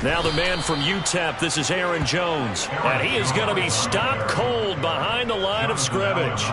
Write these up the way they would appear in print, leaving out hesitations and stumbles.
Now the man from UTEP, this is Aaron Jones. And he is going to be stopped cold behind the line of scrimmage.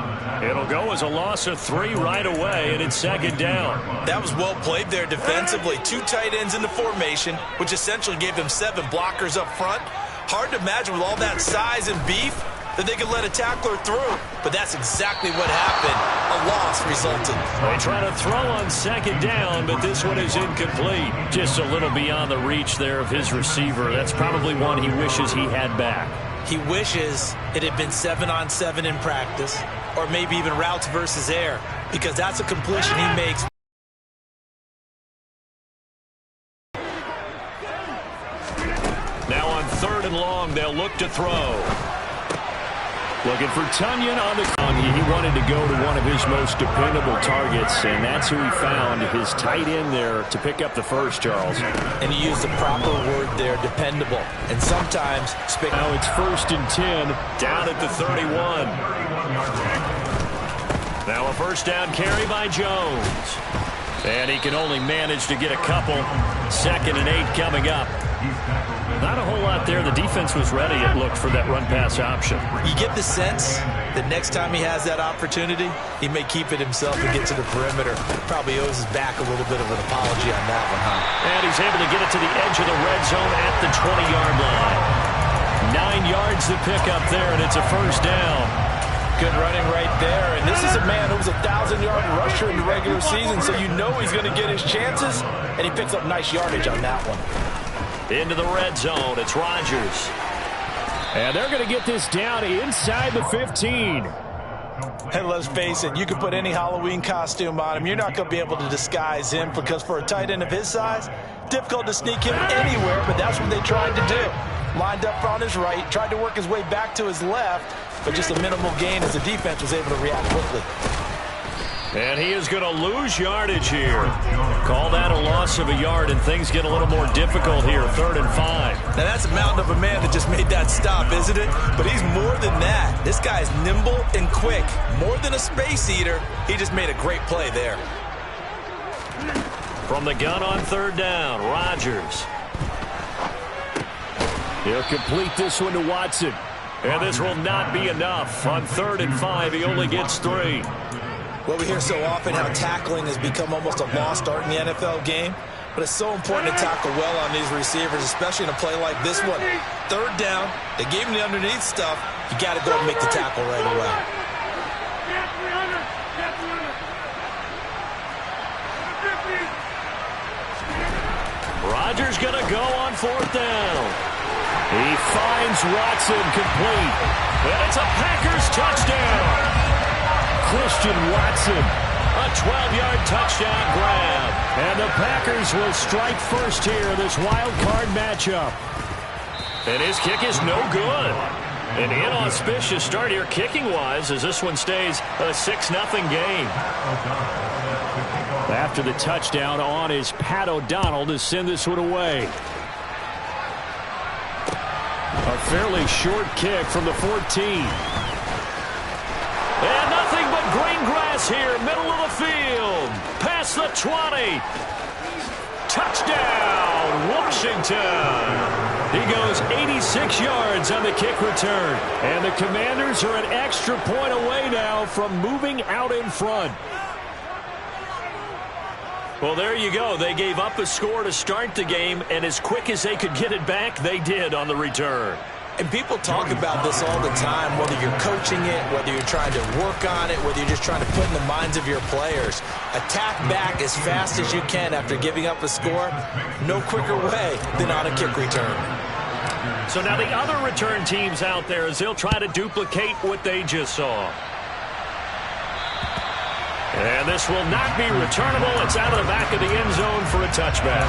It'll go as a loss of 3 right away, and it's second down. That was well played there defensively. 2 tight ends in the formation, which essentially gave them 7 blockers up front. Hard to imagine with all that size and beef that they could let a tackler through. But that's exactly what happened. A loss resulted. They try to throw on second down, but this one is incomplete. Just a little beyond the reach there of his receiver. That's probably one he wishes he had back. He wishes it had been 7-on-7 in practice, or maybe even routes versus air, because that's a completion he makes. Now on 3rd and long, they'll look to throw. Looking for Tunyon on the... He wanted to go to one of his most dependable targets, and that's who he found, his tight end there, to pick up the first, Charles. And he used the proper word there, dependable. And sometimes... Now it's 1st and 10, down at the 31. Now a first down carry by Jones. And he can only manage to get a couple. 2nd and 8 coming up. Not a whole lot there. The defense was ready, it looked, for that run-pass option. You get the sense that next time he has that opportunity, he may keep it himself and get to the perimeter. Probably owes his back a little bit of an apology on that one, huh? And he's able to get it to the edge of the red zone at the 20-yard line. 9 yards to pick up there, and it's a first down. Good running right there. And this is a man who was a 1,000-yard rusher in the regular season, so you know he's going to get his chances, and he picks up nice yardage on that one. Into the red zone, it's Rodgers. And they're going to get this down inside the 15. And let's face it, you can put any Halloween costume on him. You're not going to be able to disguise him, because for a tight end of his size, difficult to sneak him anywhere, but that's what they tried to do. Lined up on his right, tried to work his way back to his left, but just a minimal gain as the defense was able to react quickly. And he is going to lose yardage here. Call that a loss of a yard, and things get a little more difficult here. 3rd and 5. Now that's a mountain of a man that just made that stop, isn't it? But he's more than that. This guy's nimble and quick. More than a space eater. He just made a great play there. From the gun on 3rd down, Rodgers. He'll complete this one to Watson. And this will not be enough. On 3rd and 5, he only gets 3. Well, we hear so often how tackling has become almost a lost art in the NFL game, but it's so important to tackle well on these receivers, especially in a play like this one. 3rd down, they gave him the underneath stuff. You got to go and make the tackle right away. Rodgers going to go on 4th down. He finds Watson complete. And it's a Packers touchdown. Christian Watson, a 12-yard touchdown grab. And the Packers will strike first here in this wild card matchup. And his kick is no good. An inauspicious start here kicking-wise as this one stays a 6-0 game. After the touchdown on is Pat O'Donnell to send this one away. A fairly short kick from the 14. And nothing but green grass here, middle of the field. Past the 20. Touchdown, Washington. He goes 86 yards on the kick return. And the Commanders are an extra point away now from moving out in front. Well, there you go. They gave up a score to start the game, and as quick as they could get it back, they did on the return. And people talk about this all the time, whether you're coaching it, whether you're trying to work on it, whether you're just trying to put in the minds of your players. Attack back as fast as you can after giving up a score. No quicker way than on a kick return. So now the other return teams out there, as they'll try to duplicate what they just saw. And this will not be returnable. It's out of the back of the end zone for a touchback.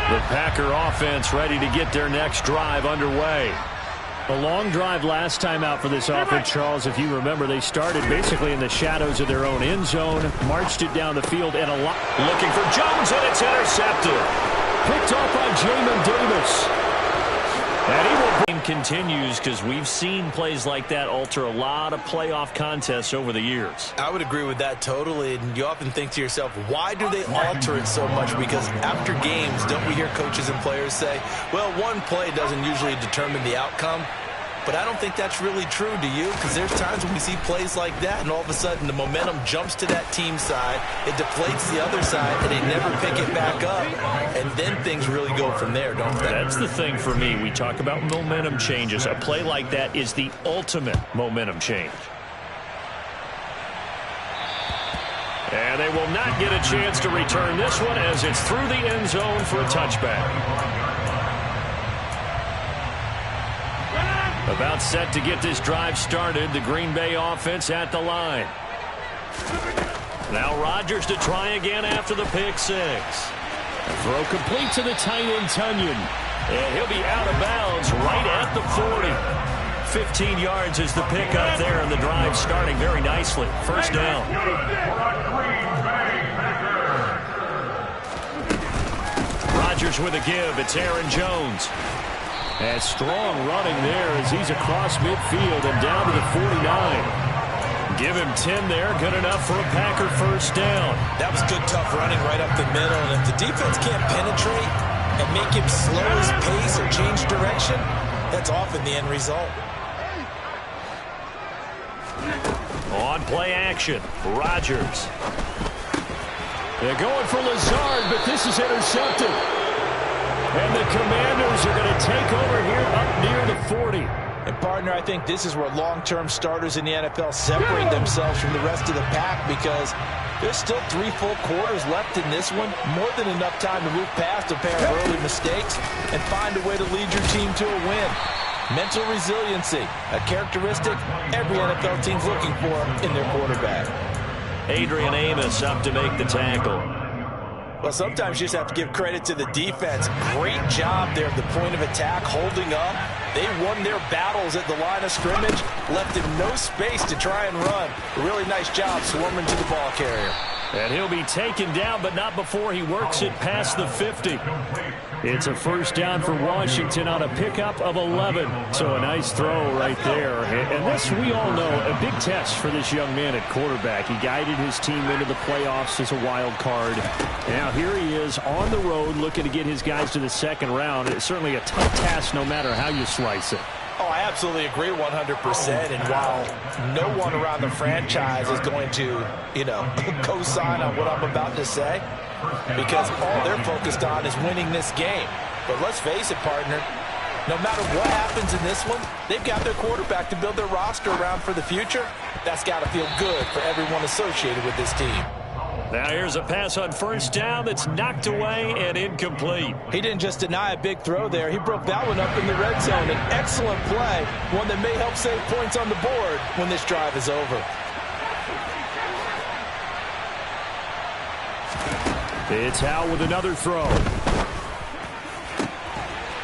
The Packer offense ready to get their next drive underway. A long drive last time out for this offense, Charles. If you remember, they started basically in the shadows of their own end zone, marched it down the field, and looking for Jones, and it's intercepted. Picked off by Jamin Davis. And he will continues because we've seen plays like that alter a lot of playoff contests over the years. I would agree with that totally, and you often think to yourself, why do they alter it so much? Because after games, don't we hear coaches and players say, well, one play doesn't usually determine the outcome? But I don't think that's really true, do you? Because there's times when we see plays like that, and all of a sudden the momentum jumps to that team side, it deflates the other side, and they never pick it back up, and then things really go from there, don't they? That's the thing for me. We talk about momentum changes. A play like that is the ultimate momentum change. And they will not get a chance to return this one as it's through the end zone for a touchback. About set to get this drive started. The Green Bay offense at the line. Now Rodgers to try again after the pick six. Throw complete to the tight end Tunyon. And he'll be out of bounds right at the 40. 15 yards is the pickup there, and the drive starting very nicely. First down. Rodgers with a give. It's Aaron Jones. And strong running there as he's across midfield and down to the 49. Give him 10 there. Good enough for a Packer first down. That was good, tough running right up the middle. And if the defense can't penetrate and make him slow his pace or change direction, that's often the end result. On play action, Rodgers. They're going for Lazard, but this is intercepted. And the Commanders are going to take over here up near the 40. And, partner, I think this is where long-term starters in the NFL separate themselves from the rest of the pack because there's still 3 full quarters left in this one. More than enough time to move past a pair of early mistakes and find a way to lead your team to a win. Mental resiliency, a characteristic every NFL team's looking for in their quarterback. Adrian Amos up to make the tackle. Well, sometimes you just have to give credit to the defense. Great job there at the point of attack, holding up. They won their battles at the line of scrimmage, left him no space to try and run. A really nice job swarming to the ball carrier. And he'll be taken down, but not before he works it past the 50. It's a first down for Washington on a pickup of 11. So a nice throw right there. And this, we all know, a big test for this young man at quarterback. He guided his team into the playoffs as a wild card. Now here he is on the road looking to get his guys to the second round. It's certainly a tough task no matter how you slice it. Oh, I absolutely agree 100%. And while no one around the franchise is going to, co-sign on what I'm about to say, because all they're focused on is winning this game. But let's face it, partner, no matter what happens in this one, they've got their quarterback to build their roster around for the future. That's got to feel good for everyone associated with this team. Now here's a pass on first down that's knocked away and incomplete. He didn't just deny a big throw there. He broke that one up in the red zone. An excellent play, one that may help save points on the board when this drive is over. It's Howe with another throw.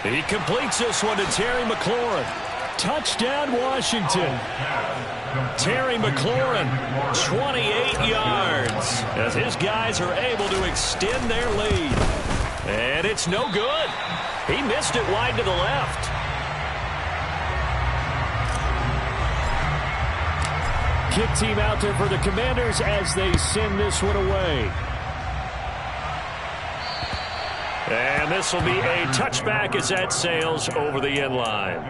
He completes this one to Terry McLaurin. Touchdown, Washington. Terry McLaurin, 28 yards, as his guys are able to extend their lead. And it's no good. He missed it wide to the left. Kick team out there for the Commanders as they send this one away. And this will be a touchback as that sails over the end line.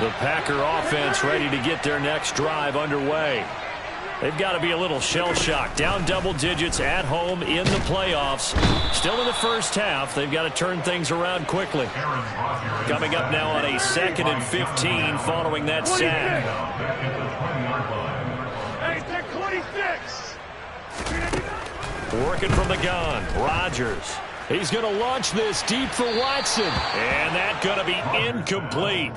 The Packer offense ready to get their next drive underway. They've got to be a little shell-shocked. Down double digits at home in the playoffs. Still in the first half. They've got to turn things around quickly. Coming up now on a 2nd and 15 following that sack. Working from the gun, Rodgers. He's going to launch this deep for Watson. And that's going to be incomplete.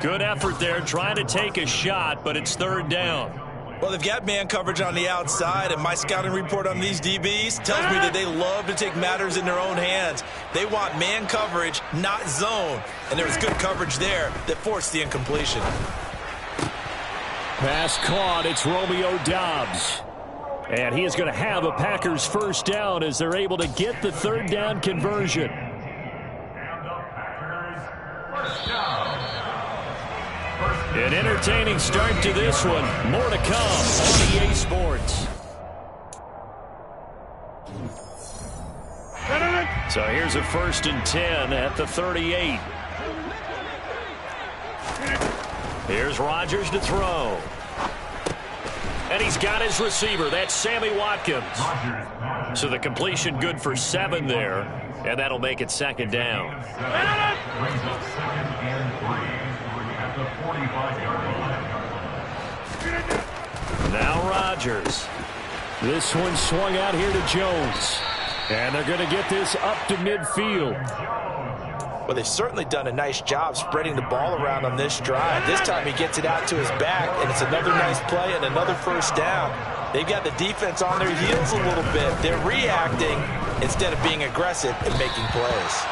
Good effort there, trying to take a shot, but it's third down. Well, they've got man coverage on the outside, and my scouting report on these DBs tells me that they love to take matters in their own hands. They want man coverage, not zone. And there was good coverage there that forced the incompletion. Pass caught. It's Romeo Doubs. And he is going to have a Packers first down as they're able to get the third down conversion. An entertaining start to this one. More to come on EA Sports. So here's a 1st and 10 at the 38. Here's Rodgers to throw. And he's got his receiver. That's Sammy Watkins. So the completion good for 7 there. And that'll make it 2nd down. Now Rodgers. This one swung out here to Jones. And they're going to get this up to midfield. Well, they've certainly done a nice job spreading the ball around on this drive. This time he gets it out to his back, and it's another nice play and another first down. They've got the defense on their heels a little bit. They're reacting instead of being aggressive and making plays.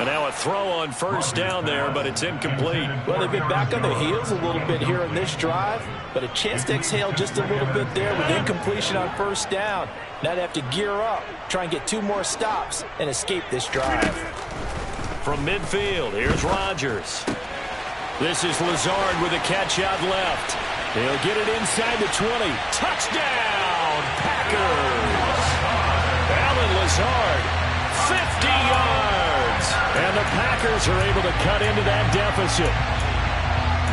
And now a throw on 1st down there, but it's incomplete. Well, they've been back on their heels a little bit here in this drive, but a chance to exhale just a little bit there with incompletion on 1st down. Now they have to gear up, try and get 2 more stops, and escape this drive. From midfield, here's Rodgers. This is Lazard with a catch out left. He'll get it inside the 20. Touchdown, Packers! Allen Lazard, 50 yards. And the Packers are able to cut into that deficit.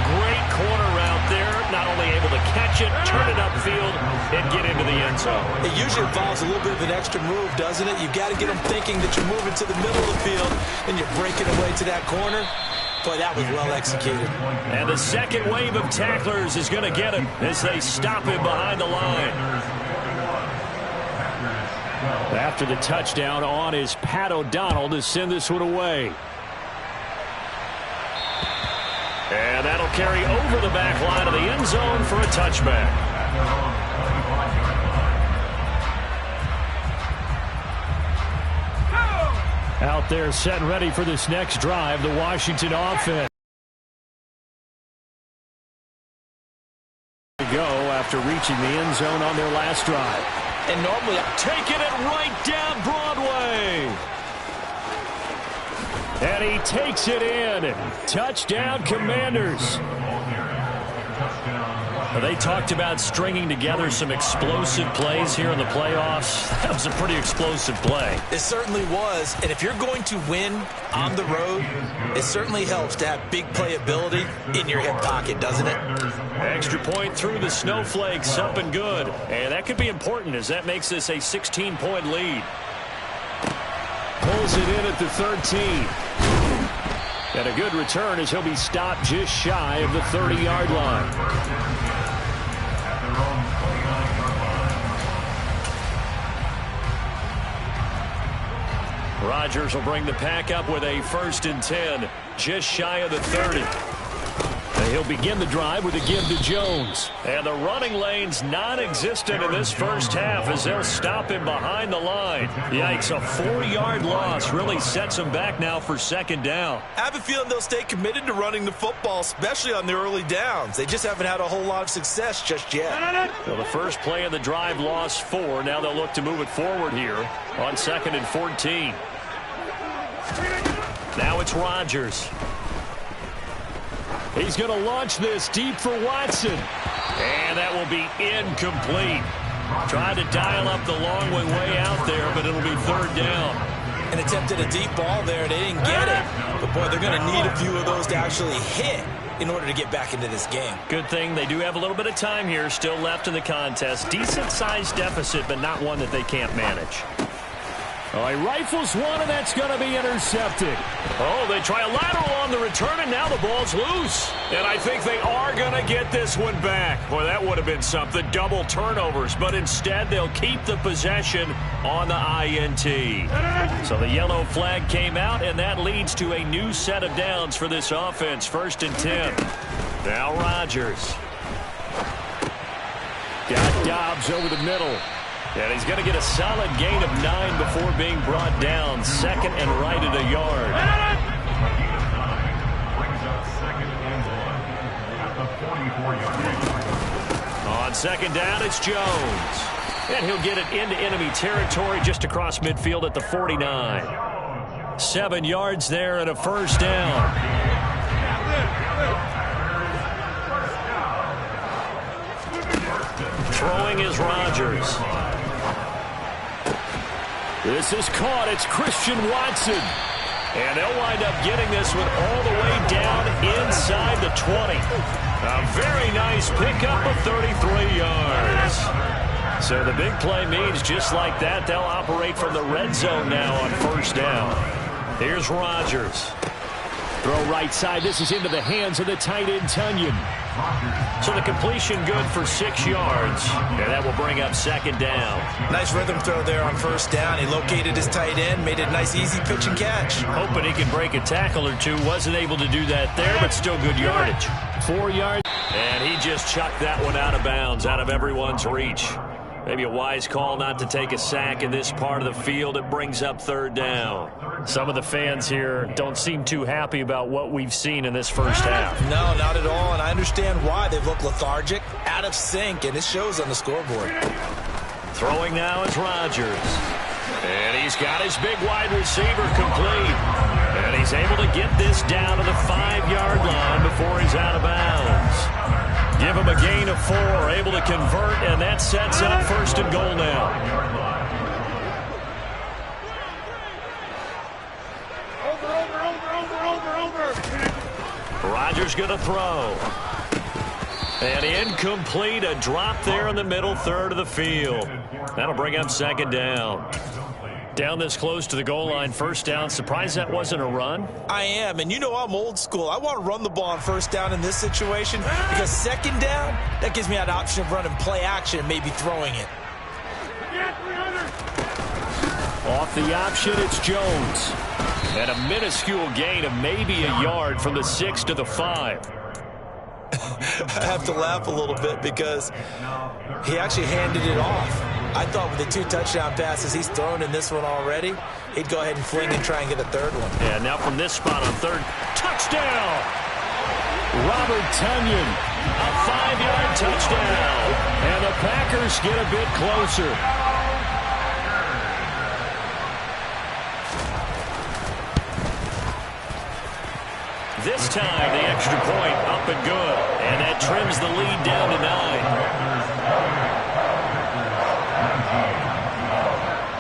Great corner route there. Not only able to catch it, turn it upfield, and get into the end zone. It usually involves a little bit of an extra move, doesn't it? You've got to get them thinking that you're moving to the middle of the field and you're breaking away to that corner. Boy, that was well executed. And the second wave of tacklers is going to get him as they stop him behind the line. After the touchdown on is Pat O'Donnell to send this one away. And that'll carry over the back line of the end zone for a touchback. Out there set and ready for this next drive, the Washington offense. To go after reaching the end zone on their last drive. And normally taking it right down Broadway. And he takes it in. Touchdown, Commanders. They talked about stringing together some explosive plays here in the playoffs. That was a pretty explosive play. It certainly was. And if you're going to win on the road, it certainly helps to have big playability in your hip pocket, doesn't it? Extra point through the snowflakes, up and good. And that could be important as that makes this a 16-point lead. Pulls it in at the 13. And a good return as he'll be stopped just shy of the 30-yard line. Rodgers will bring the pack up with a 1st and 10, just shy of the 30. And he'll begin the drive with a give to Jones. And the running lane's non-existent in this first half as they'll stop him behind the line. Yikes, a 4-yard loss really sets him back now for 2nd down. I have a feeling they'll stay committed to running the football, especially on the early downs. They just haven't had a whole lot of success just yet. Well, the first play of the drive lost 4. Now they'll look to move it forward here on 2nd and 14. Now it's Rodgers. He's going to launch this deep for Watson. And that will be incomplete. Tried to dial up the long way out there, but it'll be 3rd down. And attempted a deep ball there. They didn't get it. But, boy, they're going to need a few of those to actually hit in order to get back into this game. Good thing they do have a little bit of time here still left in the contest. Decent-sized deficit, but not one that they can't manage. Oh, he rifles one, and that's going to be intercepted. Oh, they try a lateral on the return, and now the ball's loose. And I think they are going to get this one back. Boy, that would have been something. Double turnovers, but instead they'll keep the possession on the INT. So the yellow flag came out, and that leads to a new set of downs for this offense. 1st and 10. Now Rodgers. Got Dobbs over the middle. And he's going to get a solid gain of 9 before being brought down. 2nd and right at a yard. On 2nd down, it's Jones. And he'll get it into enemy territory just across midfield at the 49. 7 yards there and a first down. Throwing is Rodgers. This is caught. It's Christian Watson. And they'll wind up getting this one all the way down inside the 20. A very nice pickup of 33 yards. So the big play means just like that, they'll operate from the red zone now on first down. Here's Rodgers. Throw right side. This is into the hands of the tight end, Tunyon. So the completion good for 6 yards. And that will bring up second down. Nice rhythm throw there on first down. He located his tight end, made it a nice, easy pitch and catch. Hoping he can break a tackle or two. Wasn't able to do that there, but still good yardage. 4 yards. And he just chucked that one out of bounds, out of everyone's reach. Maybe a wise call not to take a sack in this part of the field. It brings up third down. Some of the fans here don't seem too happy about what we've seen in this first half. No, not at all, and I understand why. They've looked lethargic, out of sync, and it shows on the scoreboard. Throwing now is Rodgers. And he's got his big wide receiver complete. And he's able to get this down to the 5-yard line before he's out of bounds. Give him a gain of 4, able to convert, and that sets up first and goal now. Rodgers going to throw. And incomplete, a drop there in the middle third of the field. That'll bring up second down. Down this close to the goal line, first down. Surprised that wasn't a run? I am, and you know I'm old school. I want to run the ball on first down in this situation because second down, that gives me that option of running play action and maybe throwing it. Off the option, it's Jones. And a minuscule gain of maybe a yard from the 6 to the 5. I have to laugh a little bit because he actually handed it off. I thought with the 2 touchdown passes he's thrown in this one already, he'd go ahead and fling and try and get a third one. Yeah, now from this spot on third, touchdown! Robert Tunyon, a 5-yard touchdown. And the Packers get a bit closer. This time, the extra point up and good. And that trims the lead down to 9.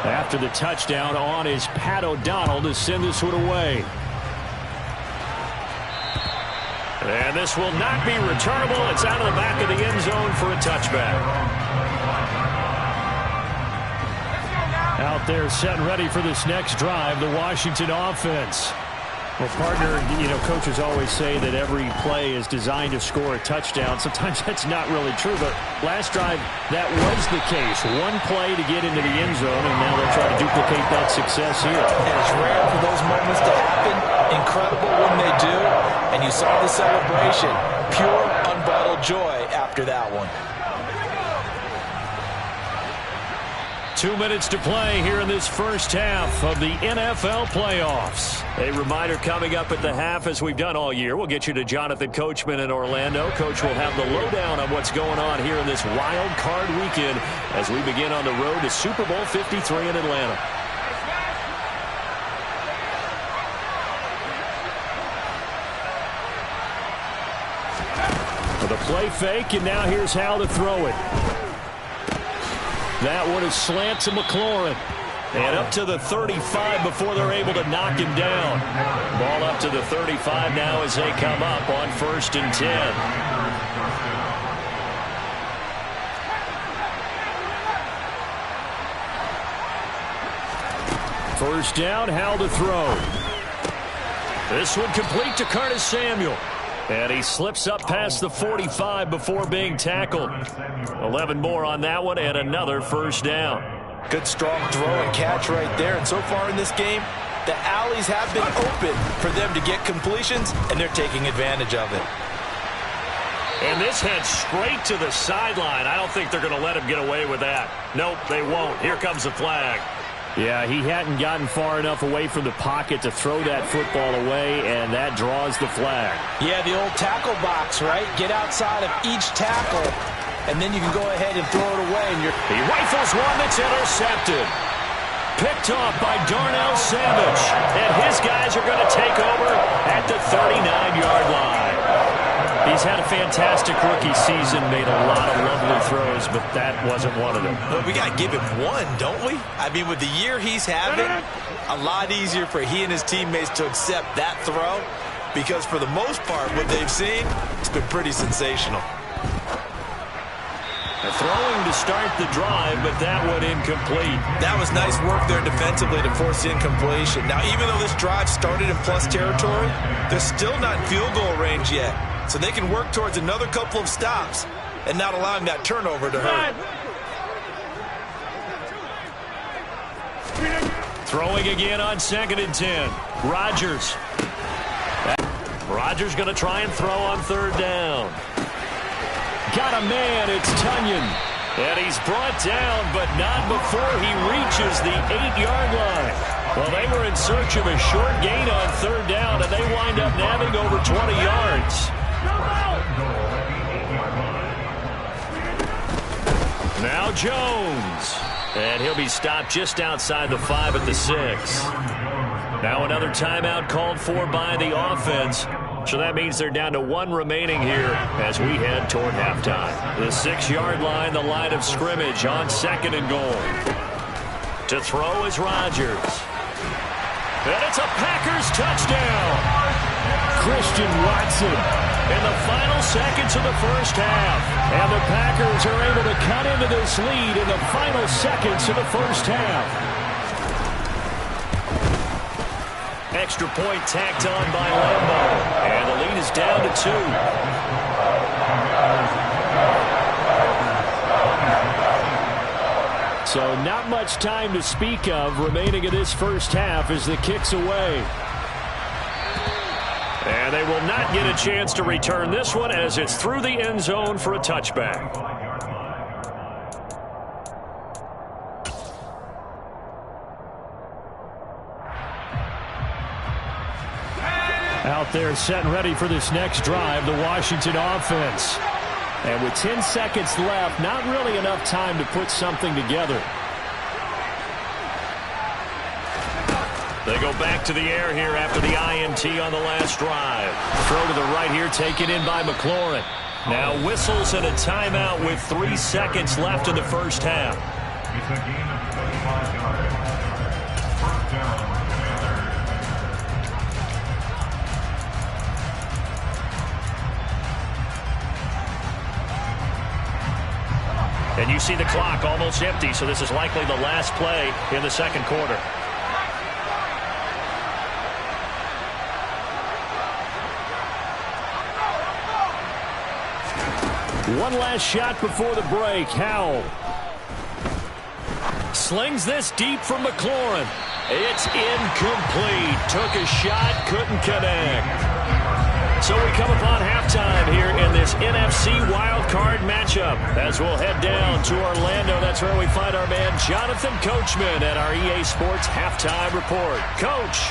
After the touchdown, on is Pat O'Donnell to send this one away. And this will not be returnable. It's out of the back of the end zone for a touchback. Out there set and ready for this next drive, the Washington offense. Well, partner, you know, coaches always say that every play is designed to score a touchdown. Sometimes that's not really true, but last drive, that was the case. One play to get into the end zone, and now they'll try to duplicate that success here. And it's rare for those moments to happen. Incredible when they do. And you saw the celebration. Pure, unbridled joy after that one. 2 minutes to play here in this first half of the NFL playoffs. A reminder coming up at the half, as we've done all year. We'll get you to Jonathan Coachman in Orlando. Coach will have the lowdown on what's going on here in this wild card weekend as we begin on the road to Super Bowl 53 in Atlanta. For the play fake, and now here's how to throw it. That one is slant to McLaurin. And up to the 35 before they're able to knock him down. Ball up to the 35 now as they come up on 1st and 10. First down, Howell to throw. This one complete to Curtis Samuel. And he slips up past the 45 before being tackled. 11 more on that one, and another first down. Good strong throw and catch right there. And so far in this game, the alleys have been open for them to get completions, and they're taking advantage of it. And this heads straight to the sideline. I don't think they're going to let him get away with that. Nope, they won't. Here comes the flag. Yeah, he hadn't gotten far enough away from the pocket to throw that football away, and that draws the flag. Yeah, the old tackle box, right? Get outside of each tackle and then you can go ahead and throw it away. And he rifles one that's intercepted. Picked off by Darnell Savage. And his guys are going to take over at the 39-yard line. He's had a fantastic rookie season, made a lot of lovely throws, but that wasn't one of them. Well, we got to give him one, don't we? I mean, with the year he's having, a lot easier for he and his teammates to accept that throw, because for the most part, what they've seen, it's been pretty sensational. Throwing to start the drive, but that one incomplete. That was nice work there defensively to force the incompletion. Now, even though this drive started in plus territory, they're still not in field goal range yet. So they can work towards another couple of stops and not allowing that turnover to hurt. Throwing again on 2nd and 10. Rodgers going to try and throw on 3rd down. Got a man, it's Tunyon. And he's brought down, but not before he reaches the 8-yard line. Well, they were in search of a short gain on 3rd down, and they wind up nabbing over 20 yards. Now Jones. And he'll be stopped just outside the 5 at the 6. Now another timeout called for by the offense. So that means they're down to 1 remaining here as we head toward halftime. The 6-yard line, the line of scrimmage on 2nd and goal. To throw is Rodgers. And it's a Packers touchdown. Christian Watson in the final seconds of the first half. And the Packers are able to cut into this lead in the final seconds of the first half. Extra point tacked on by Lambeau. And the lead is down to 2. So not much time to speak of remaining in this first half as the kick's away. And they will not get a chance to return this one as it's through the end zone for a touchback. Out there set and ready for this next drive, the Washington offense. And with 10 seconds left, not really enough time to put something together. They go back to the air here after the INT on the last drive. Throw to the right here, taken in by McLaurin. Now whistles and a timeout with 3 seconds left in the first half. It's a gain of 25 yards. First down. And you see the clock almost empty, so this is likely the last play in the second quarter. One last shot before the break. Howell slings this deep from McLaurin. It's incomplete. Took a shot, couldn't connect. So we come upon halftime here in this NFC wildcard matchup as we'll head down to Orlando. That's where we find our man Jonathan Coachman at our EA Sports Halftime Report. Coach,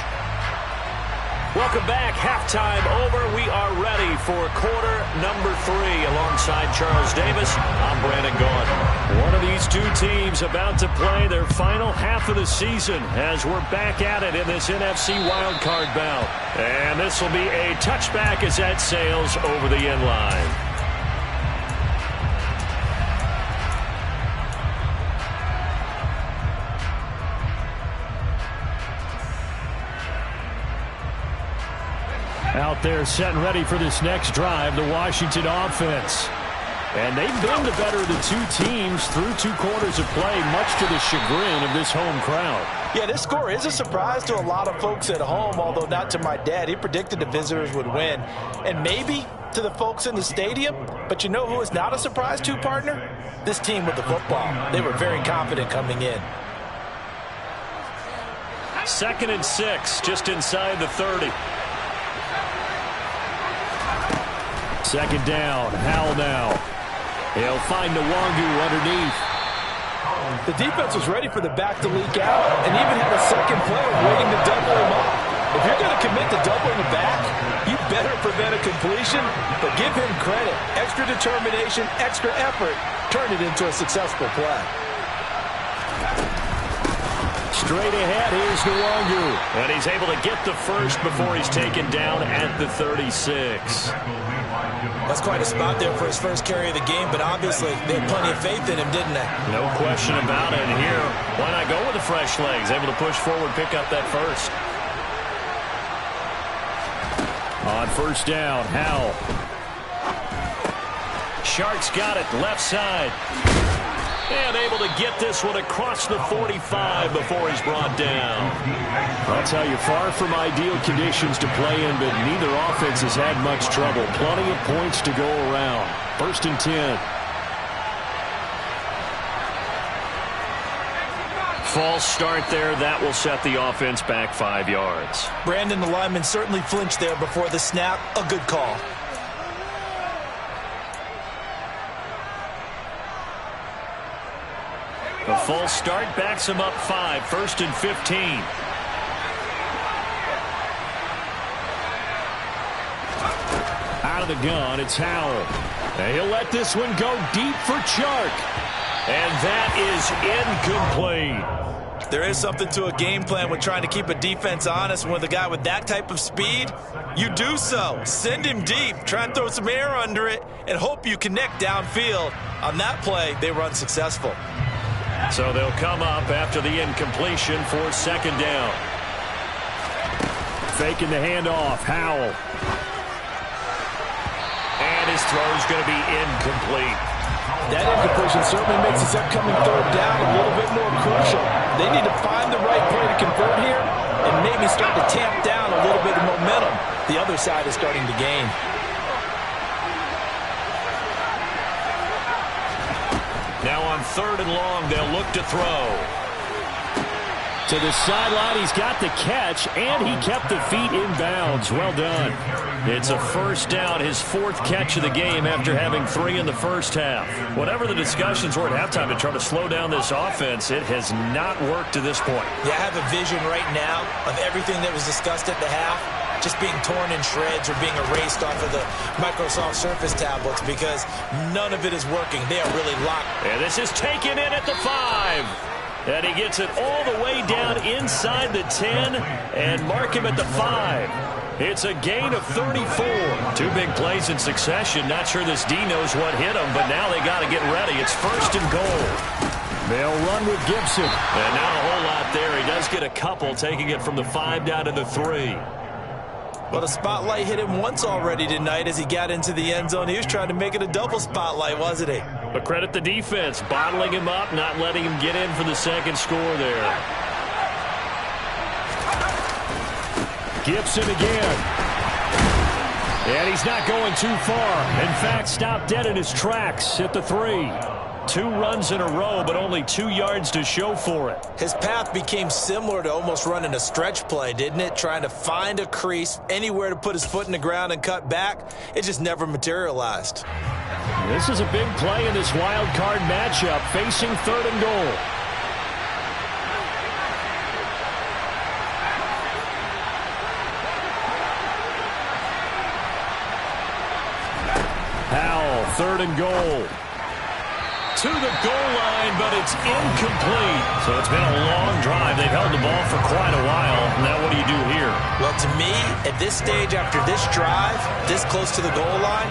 welcome back. Halftime over. We are ready for quarter number 3 alongside Charles Davis. I'm Brandon Gaudin. One of these two teams about to play their final half of the season as we're back at it in this NFC wildcard bout. And this will be a touchback as that sails over the end line. Out there set and ready for this next drive, the Washington offense. And they've been the better of the two teams through 2 quarters of play, much to the chagrin of this home crowd. Yeah, this score is a surprise to a lot of folks at home, although not to my dad. He predicted the visitors would win. And maybe to the folks in the stadium, but you know who is not a surprise to, partner? This team with the football. They were very confident coming in. 2nd and 6, just inside the 30. 2nd down, Howell now. He'll find Nwangu underneath. The defense was ready for the back to leak out and even had a second player waiting to double him up. If you're going to commit to doubling the back, you better prevent a completion, but give him credit. Extra determination, extra effort, turned it into a successful play. Straight ahead, here's Nwangu. And he's able to get the first before he's taken down at the 36. That's quite a spot there for his first carry of the game, but obviously they had plenty of faith in him, didn't they? No question about it. And here, why not go with the fresh legs? Able to push forward, pick up that first. On first down, Howell. Sharks got it, left side. And able to get this one across the 45 before he's brought down. I'll tell you, far from ideal conditions to play in, but neither offense has had much trouble. Plenty of points to go around. First and 10. False start there. That will set the offense back 5 yards. Brandon, the lineman, certainly flinched there before the snap. A good call. A false start backs him up 5. First and 15. Out of the gun, it's Howell. And he'll let this one go deep for Chark. And that is incomplete. There is something to a game plan with trying to keep a defense honest. With a guy with that type of speed, you do so. Send him deep, try and throw some air under it, and hope you connect downfield. On that play, they were unsuccessful. So they'll come up after the incompletion for second down. Faking the handoff, Howell. And his throw's going to be incomplete. That incompletion certainly makes this upcoming third down a little bit more crucial. They need to find the right play to convert here and maybe start to tamp down a little bit of momentum. The other side is starting to gain. Now on third and long, they'll look to throw. To the sideline, he's got the catch, and he kept the feet in bounds. Well done. It's a first down, his 4th catch of the game after having 3 in the first half. Whatever the discussions were at halftime to try to slow down this offense, it has not worked to this point. Yeah, I have a vision right now of everything that was discussed at the half just being torn in shreds or being erased off of the Microsoft Surface tablets because none of it is working. They are really locked. And this is taken in at the 5. And he gets it all the way down inside the 10 and mark him at the 5. It's a gain of 34. 2 big plays in succession. Not sure this D knows what hit him, but now they got to get ready. It's first and goal. They'll run with Gibson. And not a whole lot there. He does get a couple, taking it from the 5 down to the 3. Well, the spotlight hit him once already tonight as he got into the end zone. He was trying to make it a double spotlight, wasn't he? But credit the defense, bottling him up, not letting him get in for the second score there. Gibson again. And he's not going too far. In fact, stopped dead in his tracks at the 3. 2 runs in a row, but only 2 yards to show for it. His path became similar to almost running a stretch play, didn't it? Trying to find a crease, anywhere to put his foot in the ground and cut back. It just never materialized. This is a big play in this wild card matchup, facing third and goal. Howell, third and goal. To the goal line, but it's incomplete. So it's been a long drive. They've held the ball for quite a while. Now what do you do here? Well, to me, at this stage, after this drive, this close to the goal line,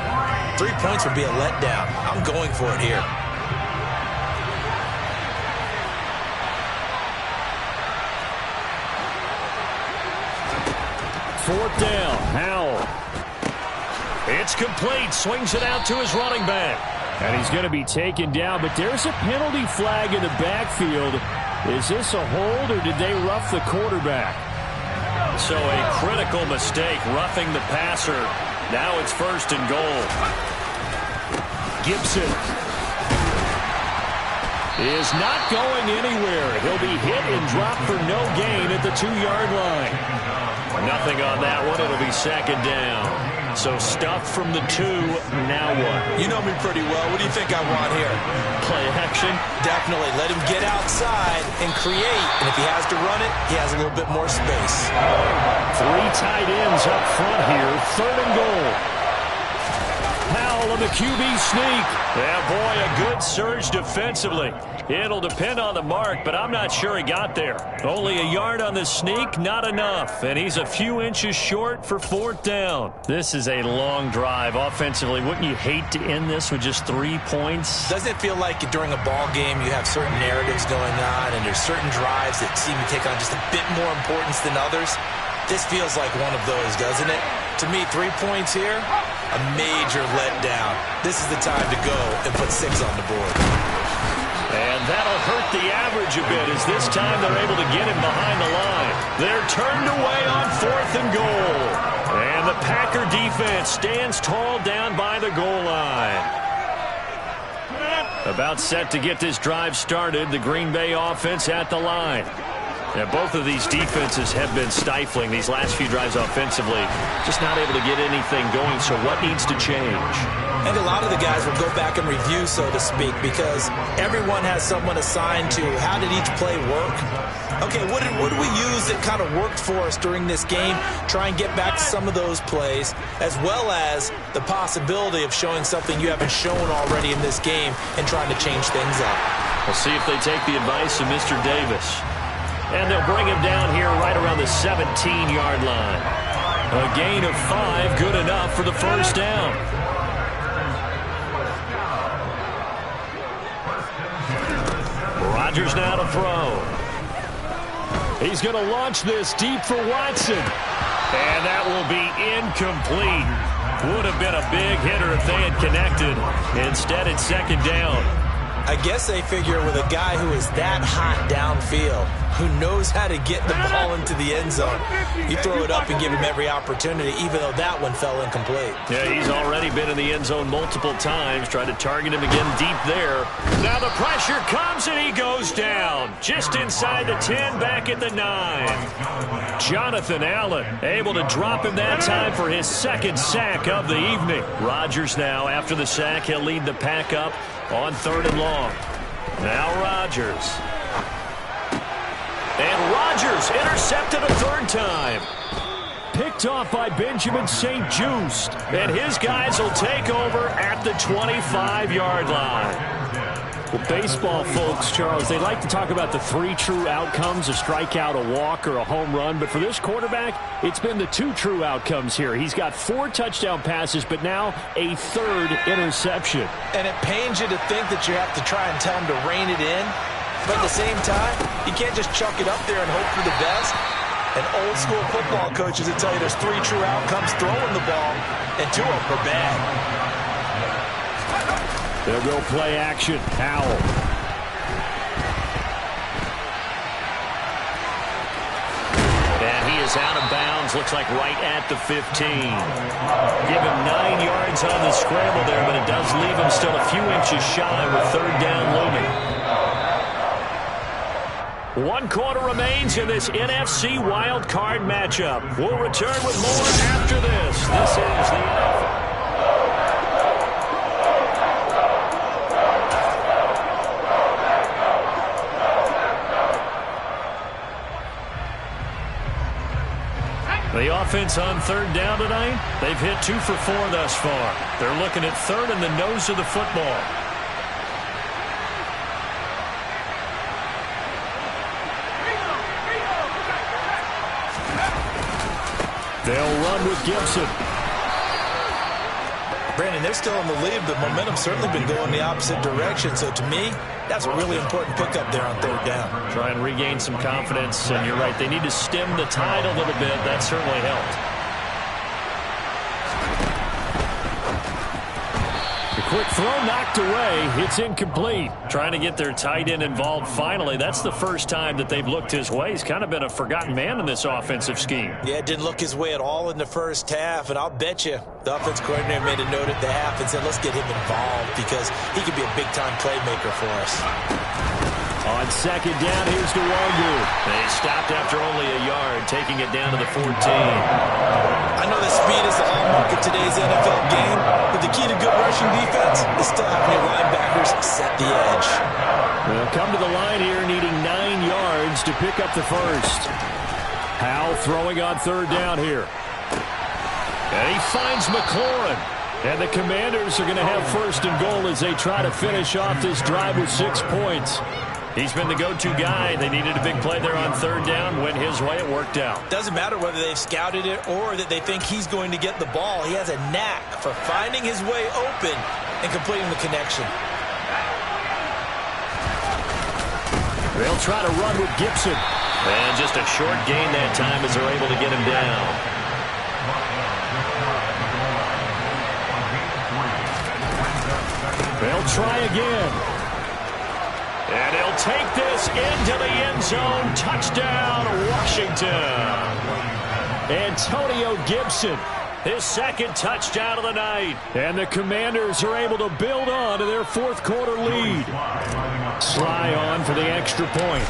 3 points would be a letdown. I'm going for it here. Fourth down, Howell. It's complete. Swings it out to his running back. And he's going to be taken down, but there's a penalty flag in the backfield. Is this a hold, or did they rough the quarterback? So a critical mistake, roughing the passer. Now it's first and goal. Gibson is not going anywhere. He'll be hit and dropped for no gain at the 2-yard line. Nothing on that one. It'll be second down. So stuffed from the 2. Now what? You know me pretty well. What do you think I want here? Play action? Definitely. Let him get outside and create. And if he has to run it, he has a little bit more space. 3 tight ends up front here. 3rd and goal. Powell on the QB sneak. Yeah, boy, a good surge defensively. It'll depend on the mark, but I'm not sure he got there. Only a yard on the sneak, not enough. And he's a few inches short for 4th down. This is a long drive offensively. Wouldn't you hate to end this with just 3 points? Doesn't it feel like during a ball game you have certain narratives going on and there's certain drives that seem to take on just a bit more importance than others? This feels like one of those, doesn't it? To me, 3 points here, a major letdown. This is the time to go and put 6 on the board. And that'll hurt the average a bit as this time they're able to get him behind the line. They're turned away on 4th and goal. And the Packer defense stands tall down by the goal line. About set to get this drive started, the Green Bay offense at the line. Now, both of these defenses have been stifling these last few drives offensively. Just not able to get anything going, so what needs to change? And a lot of the guys will go back and review, so to speak, because everyone has someone assigned to how did each play work. Okay, what did we use that kind of worked for us during this game? Try and get back to some of those plays, as well as the possibility of showing something you haven't shown already in this game and trying to change things up. We'll see if they take the advice of Mr. Davis. And they'll bring him down here right around the 17-yard line. A gain of 5, good enough for the 1st down. Rodgers now to throw. He's going to launch this deep for Watson. And that will be incomplete. Would have been a big hitter if they had connected. Instead, it's 2nd down. I guess they figure with a guy who is that hot downfield, who knows how to get the ball into the end zone, you throw it up and give him every opportunity, even though that one fell incomplete. Yeah, he's already been in the end zone multiple times. Tried to target him again deep there. Now the pressure comes and he goes down. Just inside the 10, back at the 9. Jonathan Allen able to drop him that time for his 2nd sack of the evening. Rodgers now, after the sack, he'll lead the pack up on 3rd and long. Now Rodgers. And Rodgers intercepted a 3rd time. Picked off by Benjamin St-Juste. And his guys will take over at the 25-yard line. Well, baseball folks, Charles, they like to talk about the 3 true outcomes, a strikeout, a walk, or a home run. But for this quarterback, it's been the 2 true outcomes here. He's got 4 touchdown passes, but now a 3rd interception. And it pains you to think that you have to try and tell him to rein it in. But at the same time, you can't just chuck it up there and hope for the best. And old school football coaches will tell you there's 3 true outcomes throwing the ball, and 2 of them are bad. They'll go play action. Powell. And he is out of bounds. Looks like right at the 15. Give him 9 yards on the scramble there, but it does leave him still a few inches shy with 3rd down looming. 1 quarter remains in this NFC wild card matchup. We'll return with more after this. This is the NFL. The offense on 3rd down tonight, they've hit 2 for 4 thus far. They're looking at 3rd and the nose of the football. They'll run with Gibson. Brandon, they're still in the lead, but momentum's certainly been going the opposite direction. So to me, that's a really important pickup there on 3rd down. Try and regain some confidence, and you're right, they need to stem the tide a little bit. That certainly helped. The quick throw knocked away. It's incomplete. Trying to get their tight end involved finally. That's the first time that they've looked his way. He's kind of been a forgotten man in this offensive scheme. Yeah, it didn't look his way at all in the first half, and I'll bet you the offense coordinator made a note at the half and said, let's get him involved because he could be a big-time playmaker for us. On second down, here's Nwangu. They stopped after only a yard, taking it down to the 14. I know that speed is the hallmark of today's NFL game, but the key to good rushing defense is still having your linebackers set the edge. They'll come to the line here, needing 9 yards to pick up the first. Howell throwing on third down here. And he finds McLaurin. And the Commanders are going to have first and goal as they try to finish off this drive with 6 points. He's been the go-to guy. They needed a big play there on third down. Went his way. It worked out. Doesn't matter whether they've scouted it or that they think he's going to get the ball. He has a knack for finding his way open and completing the connection. They'll try to run with Gibson. And just a short gain that time as they're able to get him down. They'll try again. And he'll take this into the end zone. Touchdown, Washington. Antonio Gibson, his second touchdown of the night. And the Commanders are able to build on to their fourth quarter lead. Sly on for the extra point.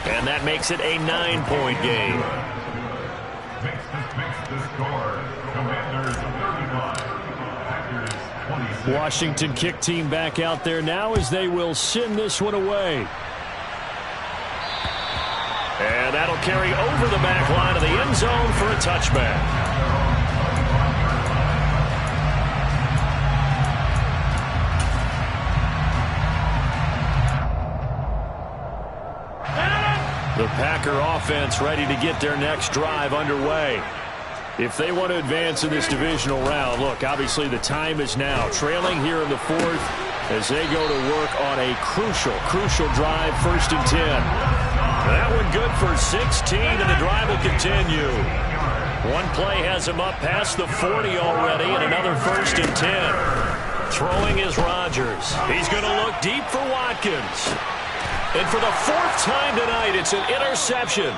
And that makes it a 9-point game. Washington kick team back out there now as they will send this one away. And that'll carry over the back line of the end zone for a touchback. The Packer offense ready to get their next drive underway. If they want to advance in this divisional round, look, obviously the time is now. Trailing here in the fourth as they go to work on a crucial drive, 1st and 10. That one good for 16, and the drive will continue. One play has him up past the 40 already, and another 1st and 10. Throwing is Rodgers. He's going to look deep for Watkins. And for the 4th time tonight, it's an interception.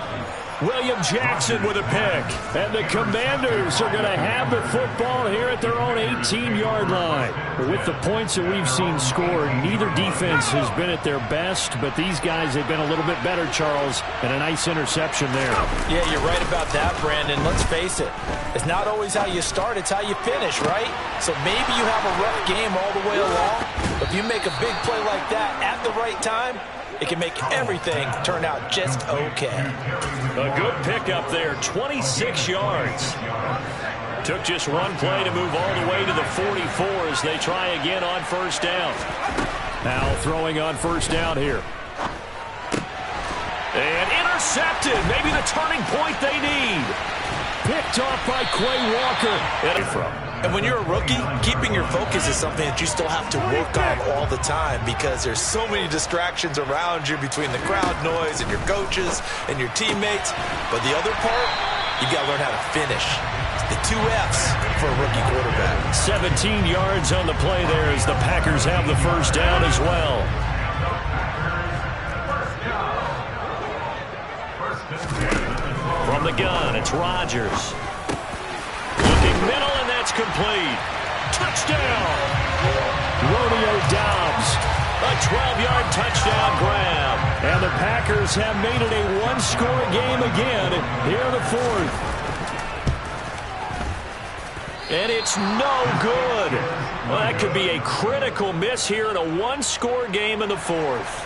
William Jackson with a pick. And the Commanders are going to have the football here at their own 18-yard line. With the points that we've seen scored, neither defense has been at their best, but these guys have been a little bit better, Charles, and a nice interception there. Yeah, you're right about that, Brandon. Let's face it. It's not always how you start, it's how you finish, right? So maybe you have a rough game all the way along, but if you make a big play like that at the right time, it can make everything turn out just okay. A good pickup there, 26 yards. Took just one play to move all the way to the 44 as they try again on 1st down. Now throwing on 1st down here. And intercepted. Maybe the turning point they need. Picked off by Quay Walker. And when you're a rookie, keeping your focus is something that you still have to work on all the time because there's so many distractions around you between the crowd noise and your coaches and your teammates. But the other part, you've got to learn how to finish. The 2 F's for a rookie quarterback. 17 yards on the play there as the Packers have the 1st down as well. From the gun, it's Rodgers. Looking middle, and that's complete. Touchdown! Romeo Doubs. A 12-yard touchdown grab. And the Packers have made it a one-score game again here in the 4th. And it's no good. Well, that could be a critical miss here in a one-score game in the 4th.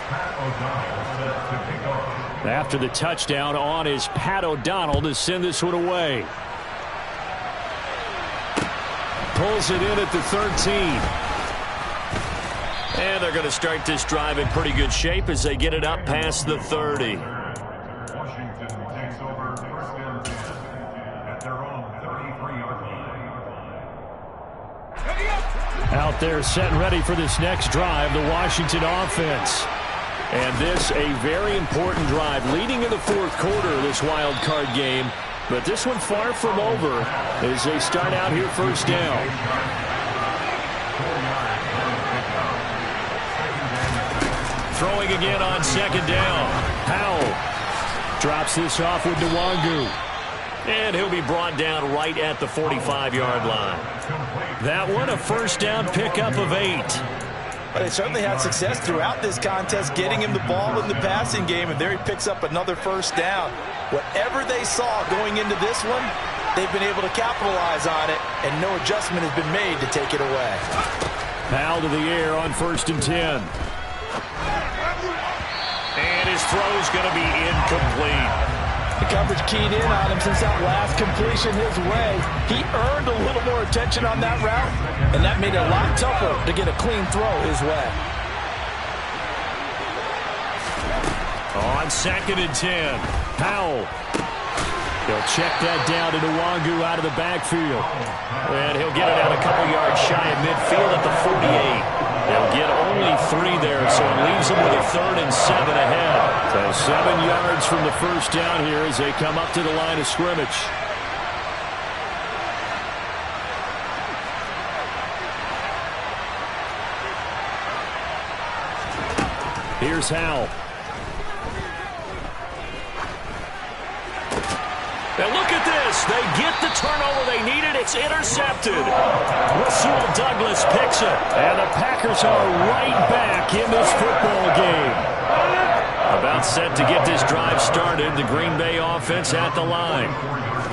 After the touchdown, on is Pat O'Donnell to send this one away. Pulls it in at the 13. And they're going to start this drive in pretty good shape as they get it up past the 30. Washington takes over 1st and 10 at their own 33-yard line. Out there set and ready for this next drive, the Washington offense. And this a very important drive leading in the 4th quarter of this wild card game. But this one far from over as they start out here 1st down. Throwing again on 2nd down. Howell drops this off with Nwangu. And he'll be brought down right at the 45-yard line. That one a 1st down pickup of 8. But they certainly had success throughout this contest, getting him the ball in the passing game, and there he picks up another first down. Whatever they saw going into this one, they've been able to capitalize on it, and no adjustment has been made to take it away. Powell to the air on 1st and 10. And his throw's going to be incomplete. The coverage keyed in on him since that last completion his way. He earned a little more attention on that route, and that made it a lot tougher to get a clean throw his way. On 2nd and 10, Powell. He'll check that down to Nwangu out of the backfield. And he'll get it out a couple yards shy of midfield at the 48. They'll get only 3 there, so it leaves them with a 3rd and 7 ahead. So 7 yards from the first down here as they come up to the line of scrimmage. Here's Howell. And look at this. They get the turnover they needed. It's intercepted. Rasul Douglas picks it. And the Packers are right back in this football game. About set to get this drive started. The Green Bay offense at the line.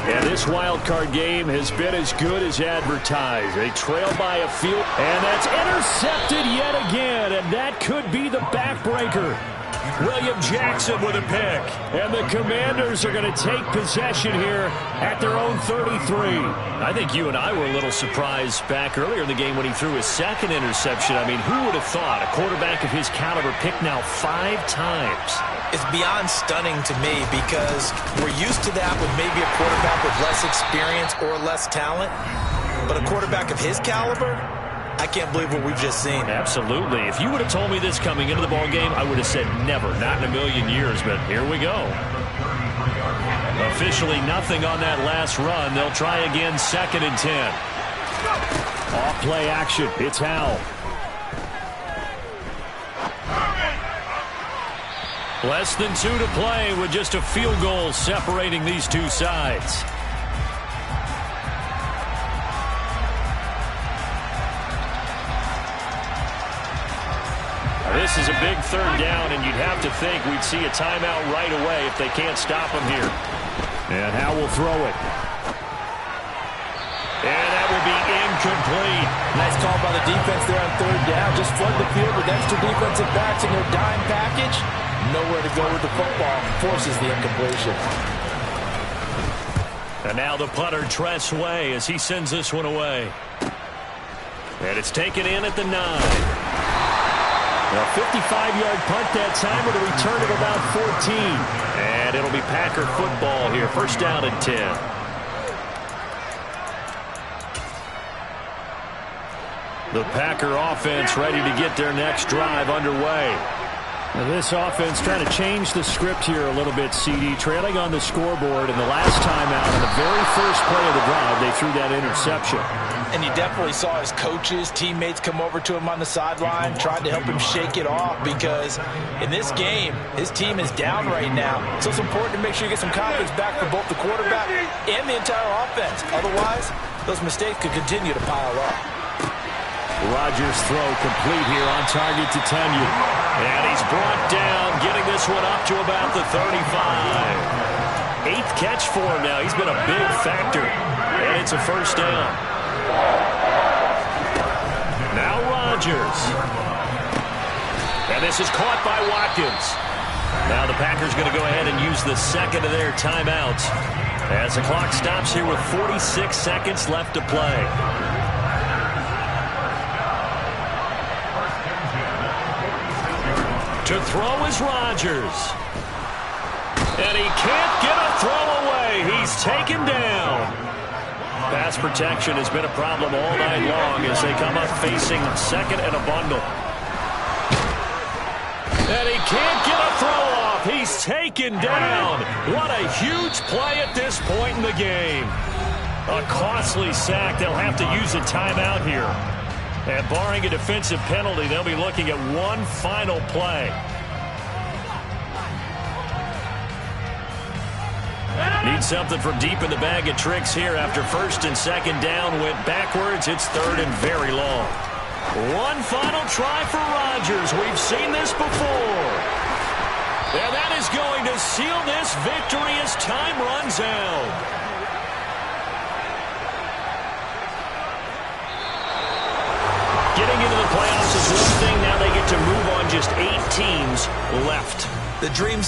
And this wild card game has been as good as advertised. They trail by a field. And that's intercepted yet again. And that could be the backbreaker. William Jackson with a pick. And the Commanders are going to take possession here at their own 33. I think you and I were a little surprised back earlier in the game when he threw his 2nd interception. I mean, who would have thought a quarterback of his caliber picked now 5 times? It's beyond stunning to me because we're used to that with maybe a quarterback with less experience or less talent. But a quarterback of his caliber, I can't believe what we've just seen. Absolutely. If you would have told me this coming into the ball game, I would have said never, not in a million years, but here we go. Officially nothing on that last run. They'll try again 2nd and 10. Off play action. It's Howell. Less than 2 to play with just a field goal separating these two sides. This is a big 3rd down, and you'd have to think we'd see a timeout right away if they can't stop him here. And Howell will throw it. And that will be incomplete. Nice call by the defense there on 3rd down. Just flood the field with extra defensive backs in their dime package. Nowhere to go with the football. Forces the incompletion. And now the punter, Tress Way, as he sends this one away. And it's taken in at the 9. A 55-yard punt that time with a return of about 14. And it'll be Packer football here. 1st down and 10. The Packer offense ready to get their next drive underway. Now this offense trying to change the script here a little bit, CD. Trailing on the scoreboard, and the last time out on the very first play of the drive, they threw that interception. And you definitely saw his coaches, teammates come over to him on the sideline, tried to help him shake it off because in this game, his team is down right now. So it's important to make sure you get some confidence back for both the quarterback and the entire offense. Otherwise, those mistakes could continue to pile up. Rodgers' throw complete here on target to Tunyon. And he's brought down, getting this one up to about the 35. 8th catch for him now. He's been a big factor. And it's a 1st down. Now Rodgers. And this is caught by Watkins. Now the Packers going to go ahead and use the 2nd of their timeouts as the clock stops here with 46 seconds left to play. To throw is Rodgers. And he can't get a throw away. He's taken down. Pass protection has been a problem all night long as they come up facing 2nd and a bundle. And he can't get a throw off. He's taken down. What a huge play at this point in the game. A costly sack. They'll have to use a timeout here. And barring a defensive penalty, they'll be looking at one final play. Need something from deep in the bag of tricks here after 1st and 2nd down went backwards. It's 3rd and very long. One final try for Rodgers. We've seen this before. And that is going to seal this victory as time runs out. Getting into the playoffs is one thing. Now they get to move on. Just 8 teams left. The dream